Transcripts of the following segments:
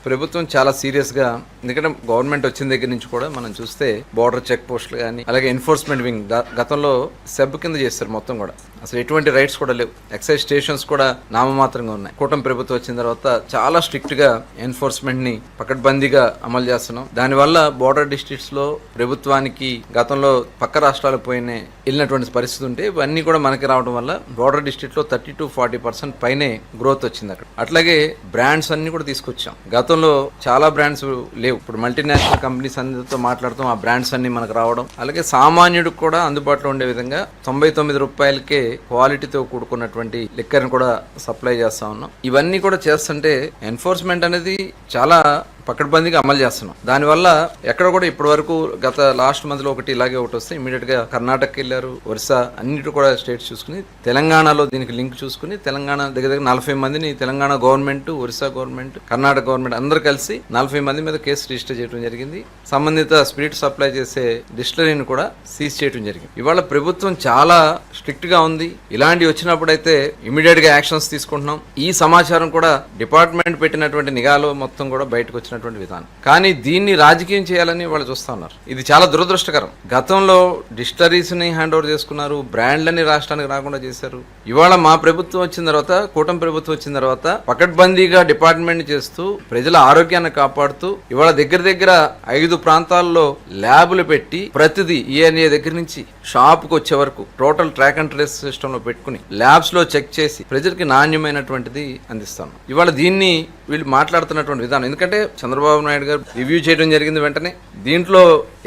ప్రభుత్వం చాలా సీరియస్ గా, ఎందుకంటే గవర్నమెంట్ వచ్చిన దగ్గర నుంచి కూడా మనం చూస్తే బోర్డర్ చెక్ పోస్టులు కానీ, అలాగే ఎన్ఫోర్స్మెంట్ వింగ్ గతంలో సెబ్ కింద చేస్తారు మొత్తం కూడా. అసలు ఎటువంటి రైట్స్ కూడా లేవు. ఎక్సైజ్ స్టేషన్స్ కూడా నామమాత్రంగా ఉన్నాయి. కూటమి ప్రభుత్వం వచ్చిన తర్వాత చాలా స్ట్రిక్ట్ గా ఎన్ఫోర్స్మెంట్ ని పకడ్బందీగా అమలు చేస్తున్నాం. దానివల్ల బోర్డర్ డిస్ట్రిక్ట్స్ లో ప్రభుత్వానికి గతంలో పక్క రాష్ట్రాలకు వెళ్ళినటువంటి పరిస్థితి ఉంటే ఇవన్నీ కూడా మనకి రావడం వల్ల బోర్డర్ డిస్ట్రిక్ట్ లో 30-40% పైనే గ్రోత్ వచ్చింది అక్కడ. అట్లాగే బ్రాండ్స్ అన్ని కూడా తీసుకొచ్చాం. గతంలో చాలా బ్రాండ్స్ లేవు. ఇప్పుడు మల్టీనేషనల్ కంపెనీస్ అందరితో మాట్లాడుతాం, ఆ బ్రాండ్స్ అన్ని మనకు రావడం. అలాగే సామాన్యుడికి కూడా అందుబాటులో ఉండే విధంగా 99 రూపాయలకే క్వాలిటీతో కూడుకున్నటువంటి లిక్కర్ని కూడా సప్లై చేస్తా ఉన్నాం. ఇవన్నీ కూడా చేస్తుంటే ఎన్ఫోర్స్మెంట్ అనేది చాలా పకడ్బందీగా అమలు చేస్తున్నాం. దానివల్ల ఎక్కడ కూడా ఇప్పటి వరకు గత లాస్ట్ మంత్ లో ఒకటి ఇలాగే ఒకటి వస్తే ఇమీడియట్ గా కర్ణాటకకి వెళ్ళారు, ఒరిస్సా అన్నిటి కూడా స్టేట్స్ చూసుకుని తెలంగాణలో దీనికి లింక్ చూసుకుని తెలంగాణ దగ్గర 40 మందిని Telangana government, Orissa government, Karnataka government అందరూ కలిసి 40 మంది మీద కేసు రిజిస్టర్ చేయడం జరిగింది. సంబంధిత స్పిరిట్ సప్లై చేసే డిస్టిలరీని కూడా సీజ్ చేయడం జరిగింది. ఇవాళ ప్రభుత్వం చాలా స్ట్రిక్ట్ గా ఉంది. ఇలాంటివి వచ్చినప్పుడైతే ఇమీడియట్ గా యాక్షన్స్ తీసుకుంటున్నాం. ఈ సమాచారం కూడా డిపార్ట్మెంట్ పెట్టినటువంటి నిఘాలో మొత్తం కూడా బయటకు వచ్చిన విధానం. కానీ దీన్ని రాజకీయం చేయాలని వాళ్ళు చూస్తా ఉన్నారు. ఇది చాలా దురదృష్టకరం. గతంలో డిస్టరీస్ ని హ్యాండ్ ఓవర్ చేసుకున్నారు, బ్రాండ్లని రాష్ట్రానికి రాకుండా చేశారు. ఇవాళ మా ప్రభుత్వం వచ్చిన తర్వాత, కూటమి ప్రభుత్వం వచ్చిన తర్వాత పకడ్బందీగా డిపార్ట్మెంట్ చేస్తూ ప్రజల ఆరోగ్యాన్ని కాపాడుతూ ఇవాళ దగ్గర 5 ప్రాంతాల్లో ల్యాబులు పెట్టి ప్రతిదీ ఈఎన్ఏ దగ్గర నుంచి షాప్కి వచ్చే వరకు total track and trace system లో పెట్టుకుని ల్యాబ్స్ లో చెక్ చేసి ప్రజలకి నాణ్యమైనటువంటిది అందిస్తాను. ఇవాళ దీన్ని వీళ్ళు మాట్లాడుతున్నటువంటి విధానం, ఎందుకంటే చంద్రబాబు నాయుడు గారు రివ్యూ చేయడం జరిగింది. వెంటనే దీంట్లో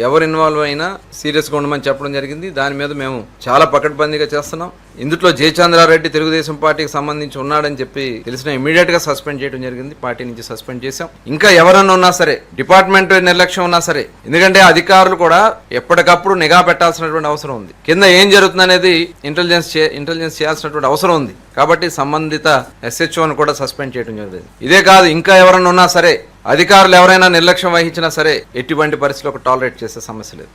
ఎవరు ఇన్వాల్వ్ అయినా సీరియస్గా ఉండమని చెప్పడం జరిగింది. దాని మీద మేము చాలా పకడ్బందీగా చేస్తున్నాం. ఇందులో జయచంద్రారెడ్డి తెలుగుదేశం పార్టీకి సంబంధించి ఉన్నాడని చెప్పి తెలిసిన ఇమీడియట్ గా సస్పెండ్ చేయడం జరిగింది. పార్టీ నుంచి సస్పెండ్ చేశాం. ఇంకా ఎవరన్నా ఉన్నా సరే, డిపార్ట్మెంట్ నిర్లక్ష్యం ఉన్నా సరే, ఎందుకంటే అధికారులు కూడా ఎప్పటికప్పుడు నిఘా పెట్టాల్సినటువంటి అవసరం ఉంది. కింద ఏం జరుగుతుంది అనేది ఇంటెలిజెన్స్ చేయాల్సినటువంటి అవసరం ఉంది. కాబట్టి సంబంధిత SHOను కూడా సస్పెండ్ చేయడం జరిగింది. ఇదే కాదు, ఇంకా ఎవరన్నా ఉన్నా సరే, అధికారులు ఎవరైనా నిర్లక్ష్యం వహించినా సరే ఎటువంటి పరిస్థితుల్లో టాలరేట్ చేసే సమస్య లేదు.